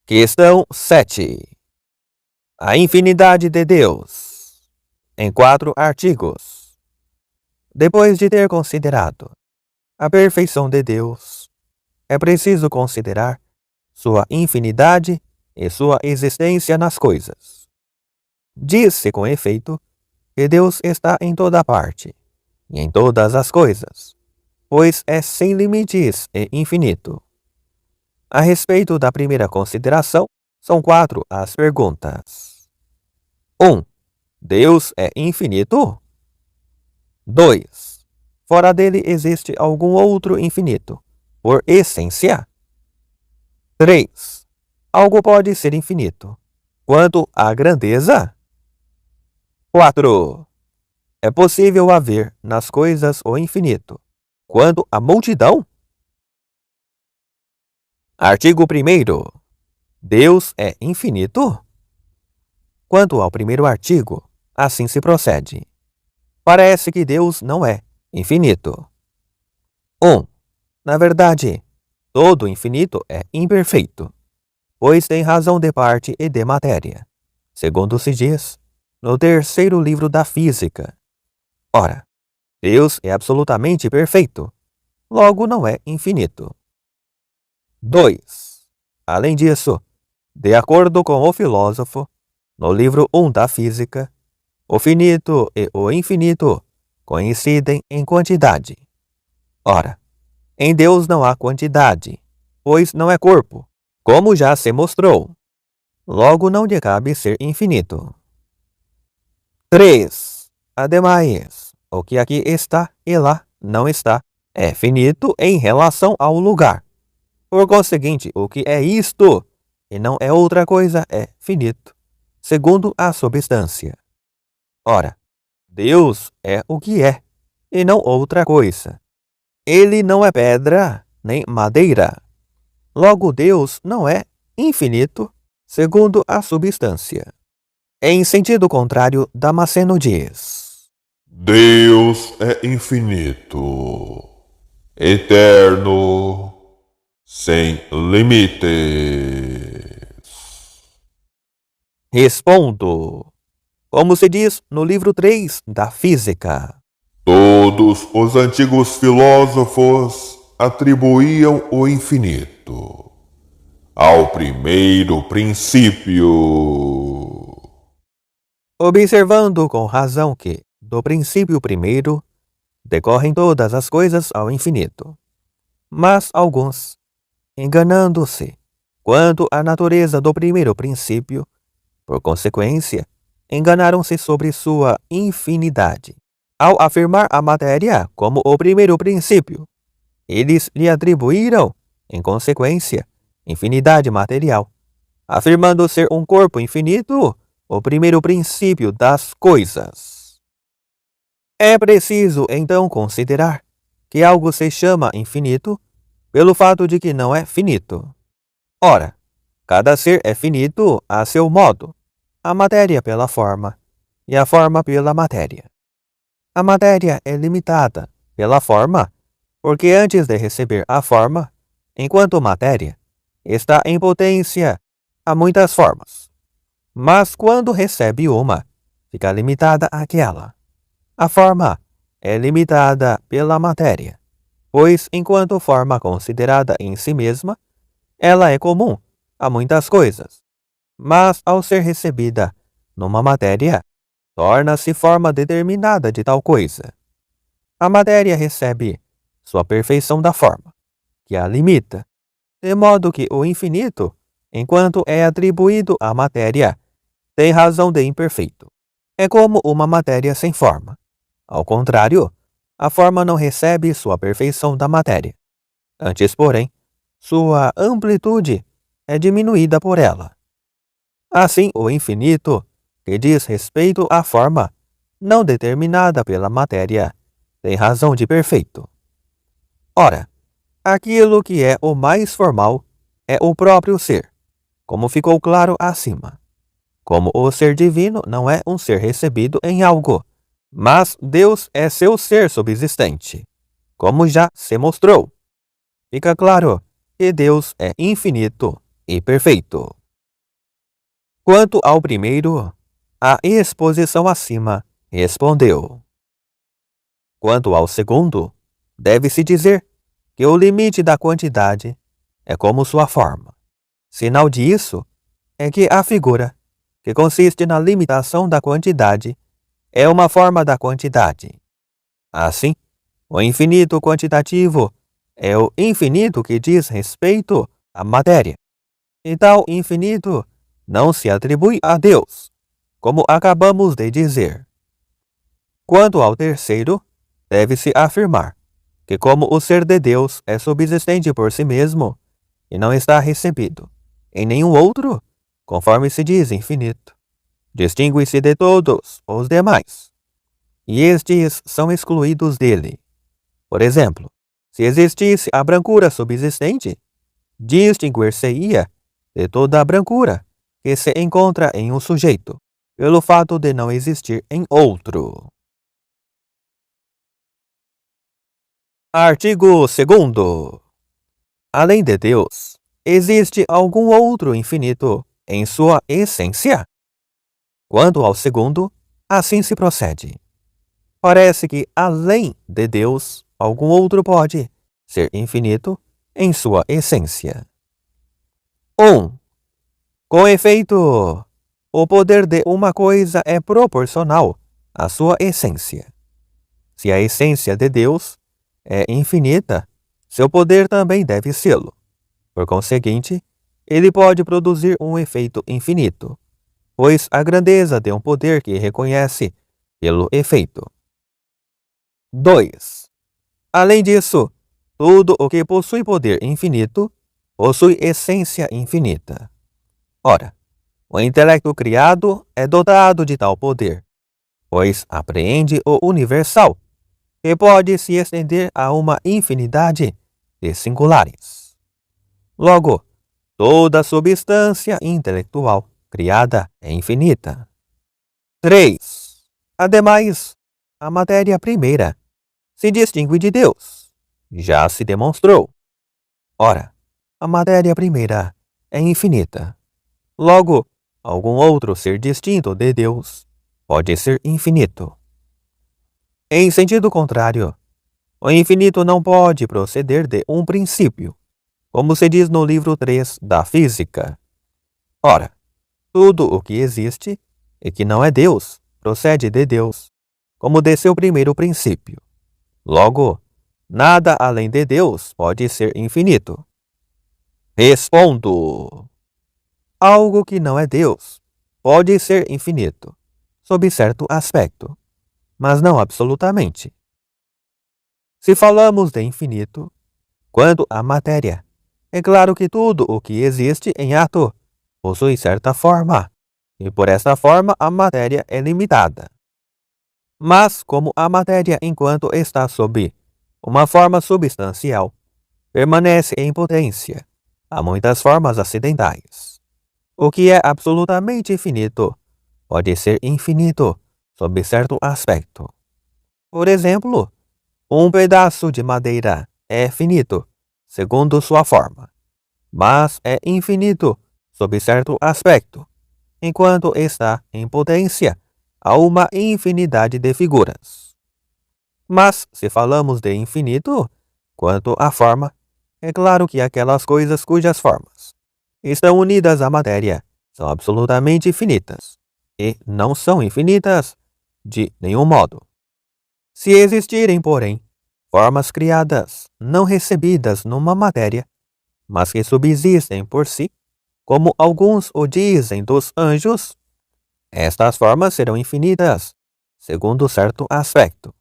Questão 7. A infinidade de Deus, em 4 artigos. Depois de ter considerado a perfeição de Deus, é preciso considerar sua infinidade e sua existência nas coisas. Diz-se com efeito que Deus está em toda parte e em todas as coisas, pois é sem limites e infinito. A respeito da primeira consideração, são 4 as perguntas. 1. Deus é infinito? 2. Fora dele existe algum outro infinito, por essência? 3. Algo pode ser infinito quanto à grandeza? 4. É possível haver nas coisas o infinito quanto à multidão? Artigo 1º. Deus é infinito? Quanto ao primeiro artigo, assim se procede. Parece que Deus não é infinito. 1. Na verdade, todo infinito é imperfeito, pois tem razão de parte e de matéria, segundo se diz no 3º livro da Física. Ora, Deus é absolutamente perfeito, logo não é infinito. 2. Além disso, de acordo com o filósofo, no livro 1 da Física, o finito e o infinito coincidem em quantidade. Ora, em Deus não há quantidade, pois não é corpo, como já se mostrou. Logo não lhe cabe ser infinito. 3. Ademais, o que aqui está e lá não está é finito em relação ao lugar. Por conseguinte, o que é isto e não é outra coisa é finito, segundo a substância. Ora, Deus é o que é, e não outra coisa. Ele não é pedra, nem madeira. Logo, Deus não é infinito, segundo a substância. Em sentido contrário, Damasceno diz: Deus é infinito, eterno, sem limites. Respondo, como se diz no livro 3 da Física. Todos os antigos filósofos atribuíam o infinito ao primeiro princípio. Observando com razão que, do princípio primeiro, decorrem todas as coisas ao infinito. Mas alguns, enganando-se quanto à natureza do primeiro princípio, por consequência, enganaram-se sobre sua infinidade. Ao afirmar a matéria como o primeiro princípio, eles lhe atribuíram, em consequência, infinidade material, afirmando ser um corpo infinito o primeiro princípio das coisas. É preciso, então, considerar que algo se chama infinito pelo fato de que não é finito. Ora, cada ser é finito a seu modo, a matéria pela forma e a forma pela matéria. A matéria é limitada pela forma, porque antes de receber a forma, enquanto matéria, está em potência a muitas formas. Mas quando recebe uma, fica limitada àquela. A forma é limitada pela matéria, pois enquanto forma considerada em si mesma, ela é comum a muitas coisas. Mas ao ser recebida numa matéria, torna-se forma determinada de tal coisa. A matéria recebe sua perfeição da forma, que a limita, de modo que o infinito, enquanto é atribuído à matéria, tem razão de imperfeito. É como uma matéria sem forma. Ao contrário, a forma não recebe sua perfeição da matéria. Antes, porém, sua amplitude é diminuída por ela. Assim, o infinito, que diz respeito à forma, não determinada pela matéria, tem razão de perfeito. Ora, aquilo que é o mais formal é o próprio ser, como ficou claro acima. Como o ser divino não é um ser recebido em algo, mas Deus é seu ser subsistente, como já se mostrou. Fica claro que Deus é infinito e perfeito. Quanto ao primeiro, a exposição acima respondeu. Quanto ao segundo, deve-se dizer que o limite da quantidade é como sua forma. Sinal disso é que a figura, que consiste na limitação da quantidade, é uma forma da quantidade. Assim, o infinito quantitativo é o infinito que diz respeito à matéria. E tal infinito não se atribui a Deus, como acabamos de dizer. Quanto ao terceiro, deve-se afirmar que, como o ser de Deus é subsistente por si mesmo e não está recebido em nenhum outro, conforme se diz infinito, distingue-se de todos os demais, e estes são excluídos dele. Por exemplo, se existisse a brancura subsistente, distinguir-se-ia de toda a brancura que se encontra em um sujeito, pelo fato de não existir em outro. Artigo 2º. Além de Deus, existe algum outro infinito em sua essência? Quanto ao segundo, assim se procede. Parece que, além de Deus, algum outro pode ser infinito em sua essência. 1. Com efeito, o poder de uma coisa é proporcional à sua essência. Se a essência de Deus é infinita, seu poder também deve sê-lo. Por conseguinte, ele pode produzir um efeito infinito, pois a grandeza de um poder que reconhece pelo efeito. 2. Além disso, tudo o que possui poder infinito possui essência infinita. Ora, o intelecto criado é dotado de tal poder, pois apreende o universal, que pode se estender a uma infinidade de singulares. Logo, toda substância intelectual criada é infinita. 3. Ademais, a matéria primeira se distingue de Deus. Já se demonstrou. Ora, a matéria primeira é infinita. Logo, algum outro ser distinto de Deus pode ser infinito. Em sentido contrário, o infinito não pode proceder de um princípio, como se diz no livro 3 da Física. Ora, tudo o que existe e que não é Deus procede de Deus, como de seu primeiro princípio. Logo, nada além de Deus pode ser infinito. Respondo. Algo que não é Deus pode ser infinito, sob certo aspecto, mas não absolutamente. Se falamos de infinito, quanto à matéria, é claro que tudo o que existe em ato possui certa forma, e por esta forma a matéria é limitada. Mas, como a matéria, enquanto está sob uma forma substancial, permanece em potência, há muitas formas acidentais. O que é absolutamente finito pode ser infinito sob certo aspecto. Por exemplo, um pedaço de madeira é finito, segundo sua forma, mas é infinito sob certo aspecto, enquanto está em potência a uma infinidade de figuras. Mas, se falamos de infinito, quanto à forma, é claro que aquelas coisas cujas formas estão unidas à matéria são absolutamente finitas, e não são infinitas de nenhum modo. Se existirem, porém, formas criadas, não recebidas numa matéria, mas que subsistem por si, como alguns o dizem dos anjos, estas formas serão infinitas, segundo certo aspecto,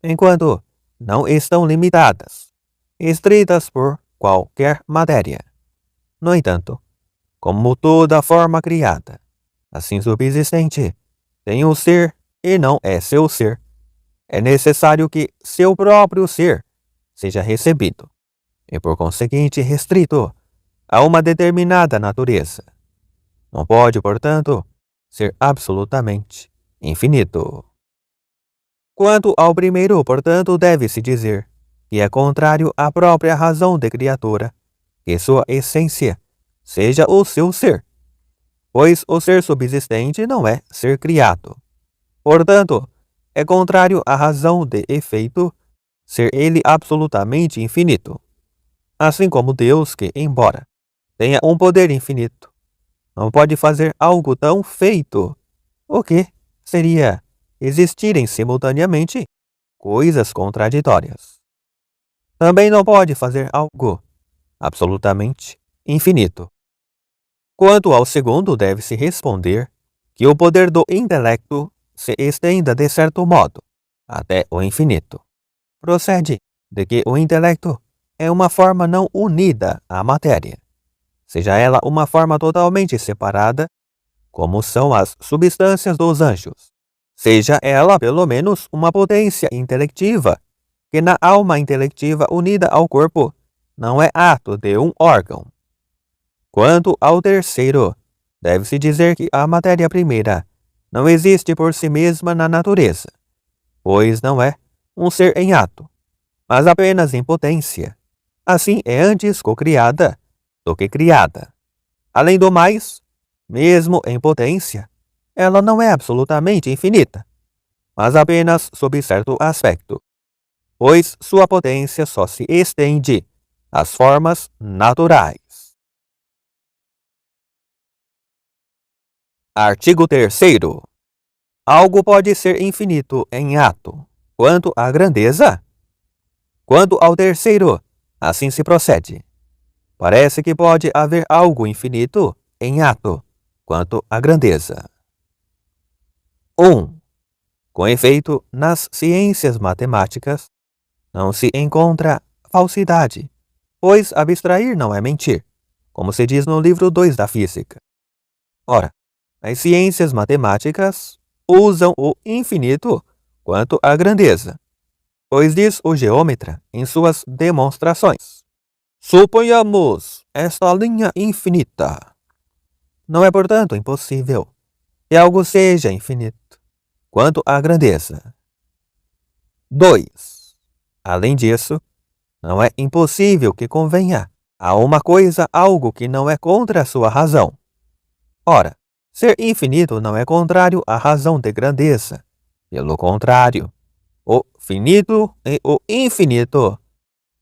enquanto não estão limitadas, estritas por qualquer matéria. No entanto, como toda forma criada, assim subsistente, tem um ser e não é seu ser, é necessário que seu próprio ser seja recebido, e por conseguinte restrito a uma determinada natureza. Não pode, portanto, ser absolutamente infinito. Quanto ao primeiro, portanto, deve-se dizer que é contrário à própria razão de criatura, que sua essência seja o seu ser, pois o ser subsistente não é ser criado. Portanto, é contrário à razão de efeito ser ele absolutamente infinito. Assim como Deus, que, embora tenha um poder infinito, não pode fazer algo tão feito, o que seria existirem simultaneamente coisas contraditórias. Também não pode fazer algo absolutamente infinito. Quanto ao segundo, deve-se responder que o poder do intelecto se estenda de certo modo até o infinito. Procede de que o intelecto é uma forma não unida à matéria, seja ela uma forma totalmente separada, como são as substâncias dos anjos, seja ela pelo menos uma potência intelectiva, que na alma intelectiva unida ao corpo não é ato de um órgão. Quanto ao terceiro, deve-se dizer que a matéria primeira não existe por si mesma na natureza, pois não é um ser em ato, mas apenas em potência. Assim é antes cocriada do que criada. Além do mais, mesmo em potência, ela não é absolutamente infinita, mas apenas sob certo aspecto, pois sua potência só se estende às formas naturais. Artigo 3º. Algo pode ser infinito em ato, quanto à grandeza? Quanto ao terceiro, assim se procede. Parece que pode haver algo infinito em ato, quanto à grandeza. 1. Com efeito, nas ciências matemáticas, não se encontra falsidade, pois abstrair não é mentir, como se diz no livro 2 da Física. Ora, as ciências matemáticas usam o infinito quanto à grandeza, pois diz o geômetra em suas demonstrações: suponhamos esta linha infinita. Não é, portanto, impossível que algo seja infinito quanto à grandeza. 2. Além disso, não é impossível que convenha a uma coisa algo que não é contra a sua razão. Ora, ser infinito não é contrário à razão de grandeza. Pelo contrário, o finito e o infinito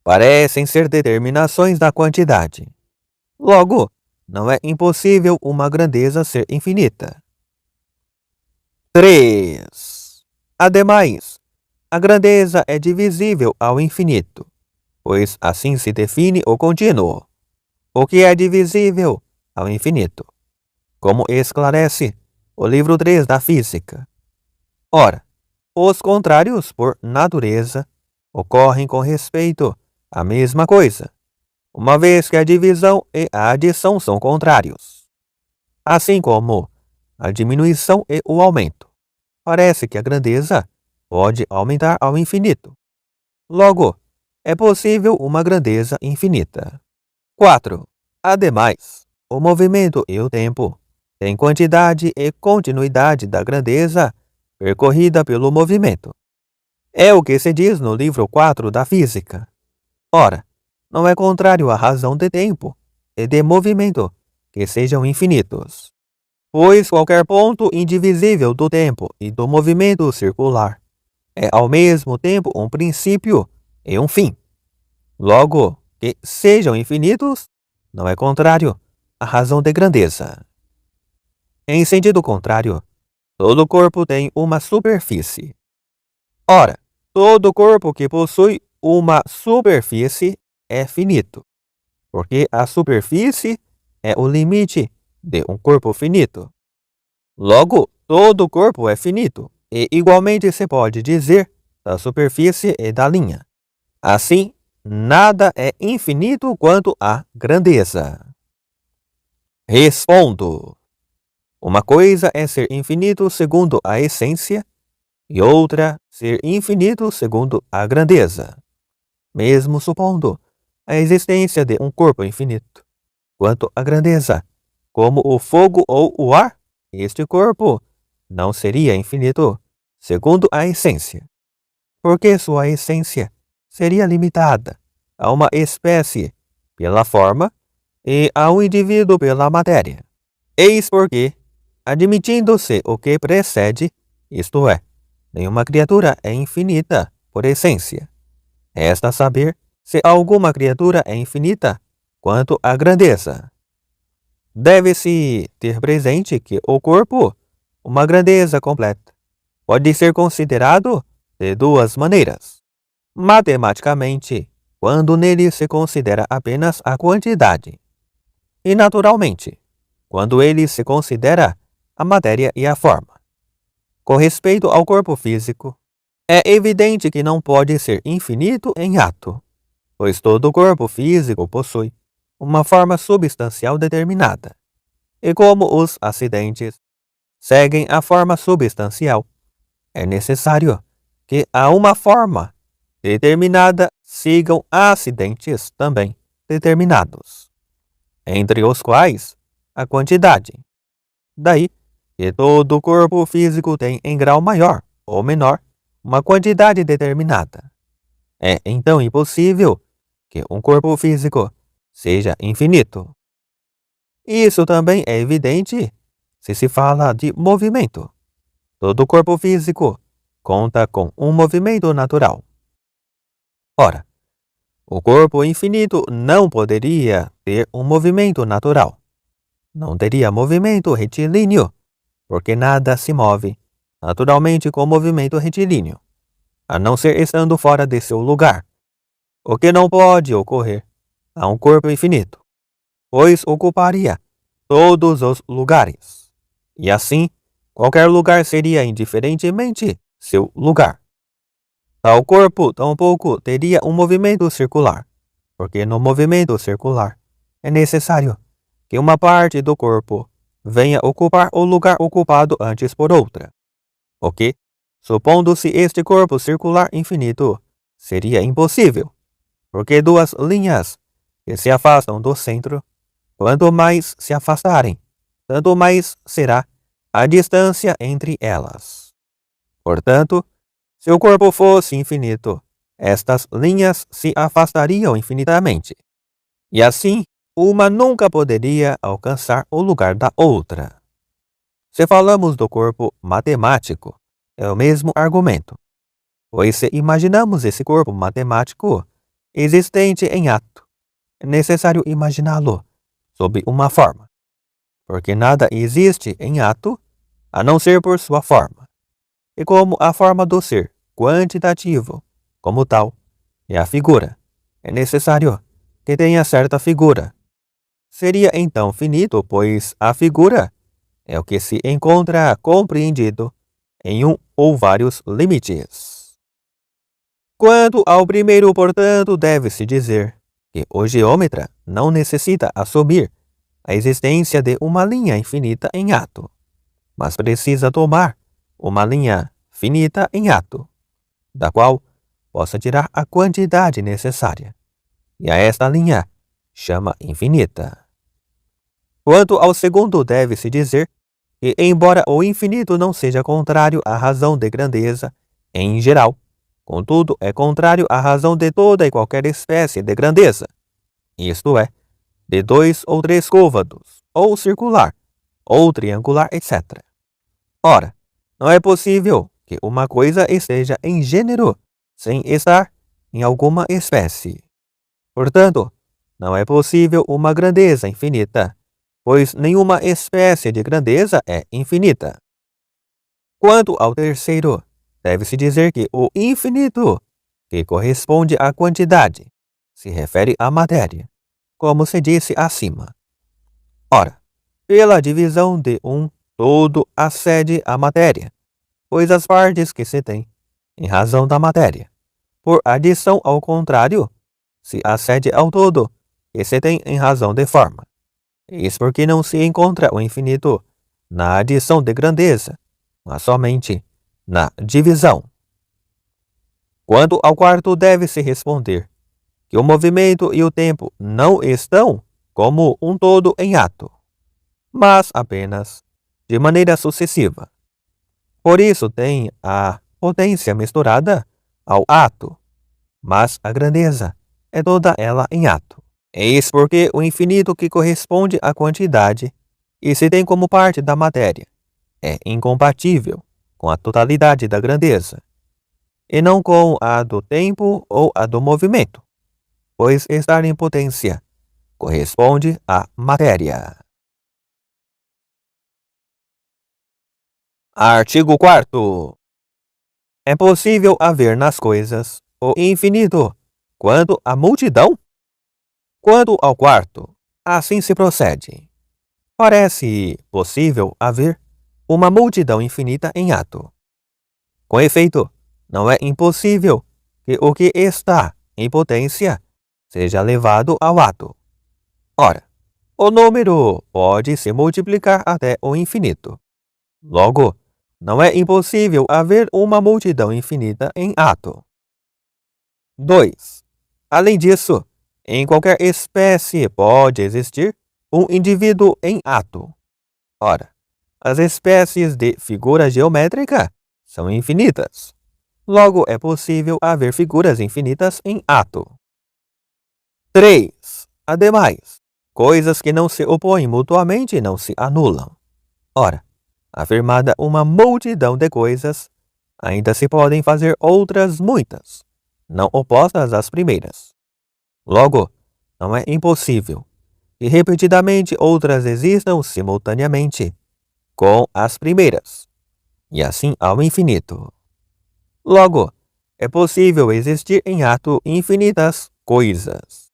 parecem ser determinações da quantidade. Logo, não é impossível uma grandeza ser infinita. 3. Ademais, a grandeza é divisível ao infinito, pois assim se define o contínuo, o que é divisível ao infinito, como esclarece o livro 3 da Física. Ora, os contrários, por natureza, ocorrem com respeito à mesma coisa, uma vez que a divisão e a adição são contrários. Assim como a diminuição e o aumento. Parece que a grandeza pode aumentar ao infinito. Logo, é possível uma grandeza infinita. 4. Ademais, o movimento e o tempo têm quantidade e continuidade da grandeza percorrida pelo movimento. É o que se diz no livro 4 da Física. Ora, não é contrário à razão de tempo e de movimento que sejam infinitos, pois qualquer ponto indivisível do tempo e do movimento circular é ao mesmo tempo um princípio e um fim. Logo, que sejam infinitos não é contrário à razão de grandeza. Em sentido contrário, todo corpo tem uma superfície. Ora, todo corpo que possui uma superfície é finito, porque a superfície é o limite de um corpo finito. Logo, todo corpo é finito, e igualmente se pode dizer da superfície e da linha. Assim, nada é infinito quanto à grandeza. Respondo. Uma coisa é ser infinito segundo a essência, e outra ser infinito segundo a grandeza, mesmo supondo a existência de um corpo infinito. Quanto à grandeza, como o fogo ou o ar, este corpo não seria infinito, segundo a essência, porque sua essência seria limitada a uma espécie pela forma e ao indivíduo pela matéria. Eis porque, admitindo-se o que precede, isto é, nenhuma criatura é infinita por essência. Resta saber se alguma criatura é infinita quanto à grandeza. Deve-se ter presente que o corpo, uma grandeza completa, pode ser considerado de duas maneiras. Matematicamente, quando nele se considera apenas a quantidade, e naturalmente, quando ele se considera a matéria e a forma. Com respeito ao corpo físico, é evidente que não pode ser infinito em ato, pois todo corpo físico possui uma forma substancial determinada. E como os acidentes seguem a forma substancial, é necessário que a uma forma determinada sigam acidentes também determinados, entre os quais a quantidade. Daí que todo corpo físico tem em grau maior ou menor uma quantidade determinada. É então impossível que um corpo físico seja infinito. Isso também é evidente se fala de movimento. Todo corpo físico conta com um movimento natural. Ora, o corpo infinito não poderia ter um movimento natural. Não teria movimento retilíneo, porque nada se move naturalmente com movimento retilíneo, a não ser estando fora de seu lugar, o que não pode ocorrer a um corpo infinito, pois ocuparia todos os lugares, e assim qualquer lugar seria indiferentemente seu lugar. Tal corpo tampouco teria um movimento circular, porque no movimento circular é necessário que uma parte do corpo venha ocupar o lugar ocupado antes por outra, o que, supondo-se este corpo circular infinito, seria impossível, porque duas linhas que se afastam do centro, quanto mais se afastarem, tanto mais será a distância entre elas. Portanto, se o corpo fosse infinito, estas linhas se afastariam infinitamente, e assim uma nunca poderia alcançar o lugar da outra. Se falamos do corpo matemático, é o mesmo argumento, pois se imaginamos esse corpo matemático existente em ato, é necessário imaginá-lo sob uma forma, porque nada existe em ato a não ser por sua forma. E como a forma do ser quantitativo, como tal, é a figura, é necessário que tenha certa figura. Seria então finito, pois a figura é o que se encontra compreendido em um ou vários limites. Quanto ao primeiro, portanto, deve-se dizer que o geômetra não necessita assumir a existência de uma linha infinita em ato, mas precisa tomar uma linha finita em ato, da qual possa tirar a quantidade necessária, e a esta linha chama infinita. Quanto ao segundo, deve-se dizer que, embora o infinito não seja contrário à razão de grandeza em geral, contudo é contrário à razão de toda e qualquer espécie de grandeza, isto é, de 2 ou 3 côvados, ou circular, ou triangular, etc. Ora, não é possível que uma coisa esteja em gênero sem estar em alguma espécie. Portanto, não é possível uma grandeza infinita, pois nenhuma espécie de grandeza é infinita. Quanto ao terceiro, deve-se dizer que o infinito, que corresponde à quantidade, se refere à matéria, como se disse acima. Ora, pela divisão de um todo acede à matéria, pois as partes que se têm, em razão da matéria, por adição ao contrário, se acede ao todo, que se tem em razão de forma. Eis porque não se encontra o infinito na adição de grandeza, mas somente na divisão. Quanto ao quarto, deve-se responder que o movimento e o tempo não estão como um todo em ato, mas apenas de maneira sucessiva. Por isso tem a potência misturada ao ato, mas a grandeza é toda ela em ato. Eis porque o infinito que corresponde à quantidade e se tem como parte da matéria é incompatível com a totalidade da grandeza, e não com a do tempo ou a do movimento, pois estar em potência corresponde à matéria. Artigo 4º. É possível haver nas coisas o infinito quanto à multidão? Quanto ao quarto, assim se procede. Parece possível haver uma multidão infinita em ato. Com efeito, não é impossível que o que está em potência seja levado ao ato. Ora, o número pode se multiplicar até o infinito. Logo, não é impossível haver uma multidão infinita em ato. 2. Além disso, em qualquer espécie pode existir um indivíduo em ato. Ora, as espécies de figura geométrica são infinitas. Logo, é possível haver figuras infinitas em ato. 3. Ademais, coisas que não se opõem mutuamente não se anulam. Ora, afirmada uma multidão de coisas, ainda se podem fazer outras muitas, não opostas às primeiras. Logo, não é impossível que repetidamente outras existam simultaneamente com as primeiras, e assim ao infinito. Logo, é possível existir em ato infinitas coisas.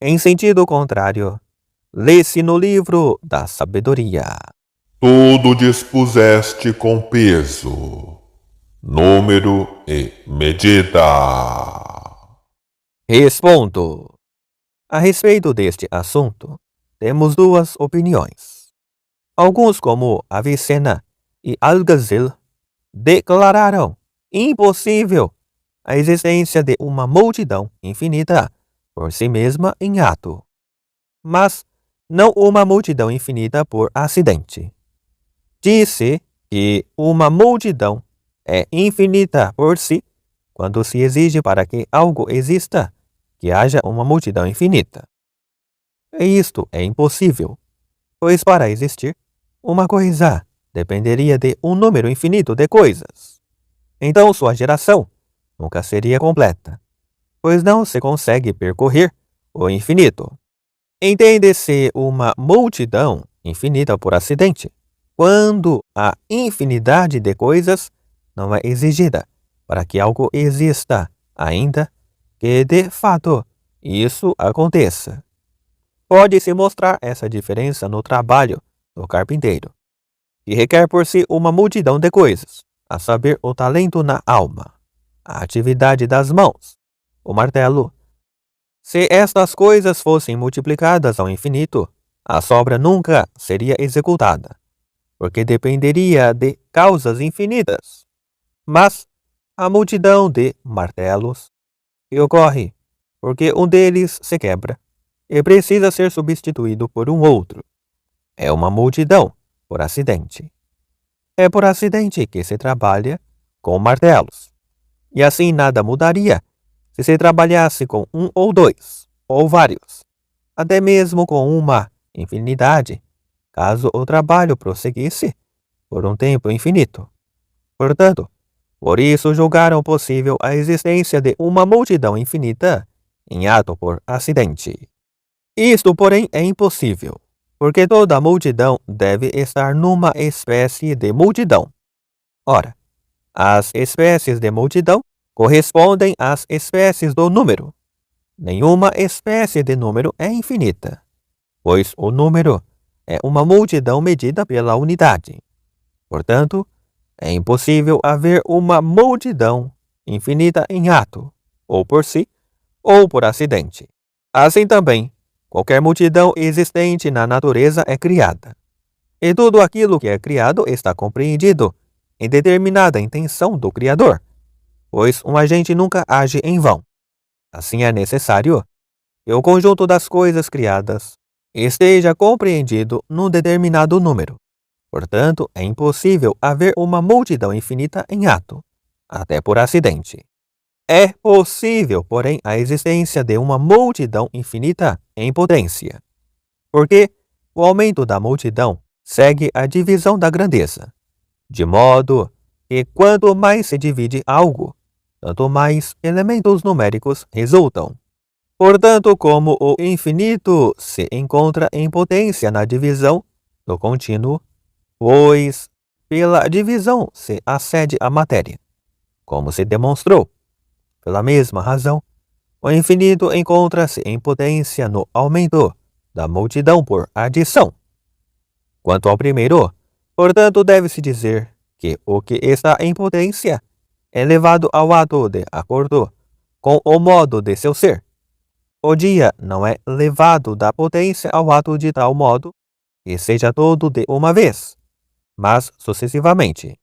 Em sentido contrário, lê-se no livro da sabedoria: Tudo dispuseste com peso, número e medida. Respondo. A respeito deste assunto, temos duas opiniões. Alguns, como Avicena e Algazel, declararam impossível a existência de uma multidão infinita por si mesma em ato, mas não uma multidão infinita por acidente. Disse que uma multidão é infinita por si quando se exige para que algo exista que haja uma multidão infinita. E isto é impossível, pois para existir, uma coisa dependeria de um número infinito de coisas. Então sua geração nunca seria completa, pois não se consegue percorrer o infinito. Entende-se uma multidão infinita por acidente, quando a infinidade de coisas não é exigida para que algo exista, ainda que de fato isso aconteça. Pode-se mostrar essa diferença no trabalho do carpinteiro, que requer por si uma multidão de coisas, a saber, o talento na alma, a atividade das mãos, o martelo. Se estas coisas fossem multiplicadas ao infinito, a sobra nunca seria executada, porque dependeria de causas infinitas. Mas a multidão de martelos que ocorre porque um deles se quebra e precisa ser substituído por um outro. É uma multidão por acidente. É por acidente que se trabalha com martelos. E assim nada mudaria se se trabalhasse com um ou dois, ou vários, até mesmo com uma infinidade, caso o trabalho prosseguisse por um tempo infinito. Portanto, por isso julgaram possível a existência de uma multidão infinita em ato por acidente. Isto, porém, é impossível, porque toda multidão deve estar numa espécie de multidão. Ora, as espécies de multidão correspondem às espécies do número. Nenhuma espécie de número é infinita, pois o número é uma multidão medida pela unidade. Portanto, é impossível haver uma multidão infinita em ato, ou por si, ou por acidente. Assim também, qualquer multidão existente na natureza é criada. E tudo aquilo que é criado está compreendido em determinada intenção do Criador, pois um agente nunca age em vão. Assim é necessário que o conjunto das coisas criadas esteja compreendido num determinado número. Portanto, é impossível haver uma multidão infinita em ato, até por acidente. É possível, porém, a existência de uma multidão infinita em potência, porque o aumento da multidão segue a divisão da grandeza, de modo que quanto mais se divide algo, tanto mais elementos numéricos resultam. Portanto, como o infinito se encontra em potência na divisão do contínuo, pois pela divisão se acede à matéria, como se demonstrou. Pela mesma razão, o infinito encontra-se em potência no aumento da multidão por adição. Quanto ao primeiro, portanto, deve-se dizer que o que está em potência é levado ao ato de acordo com o modo de seu ser. O dia não é levado da potência ao ato de tal modo que seja todo de uma vez, mas sucessivamente.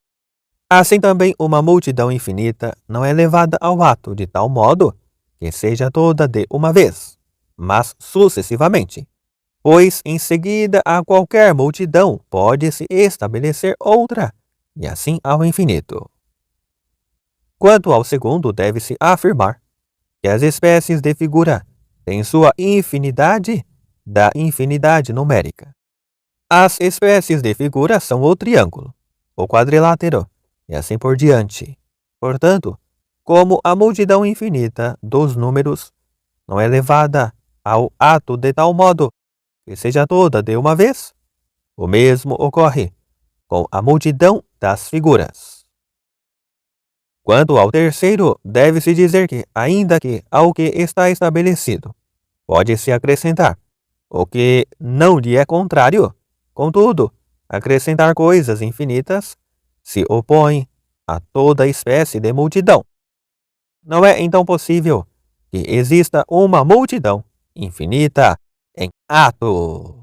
Assim também uma multidão infinita não é levada ao ato de tal modo que seja toda de uma vez, mas sucessivamente, pois em seguida a qualquer multidão pode-se estabelecer outra, e assim ao infinito. Quanto ao segundo, deve-se afirmar que as espécies de figura têm sua infinidade da infinidade numérica. As espécies de figura são o triângulo, o quadrilátero, e assim por diante. Portanto, como a multidão infinita dos números não é levada ao ato de tal modo que seja toda de uma vez, o mesmo ocorre com a multidão das figuras. Quanto ao terceiro, deve-se dizer que, ainda que ao que está estabelecido pode-se acrescentar o que não lhe é contrário, contudo, acrescentar coisas infinitas se opõe a toda espécie de multidão. Não é então possível que exista uma multidão infinita em ato.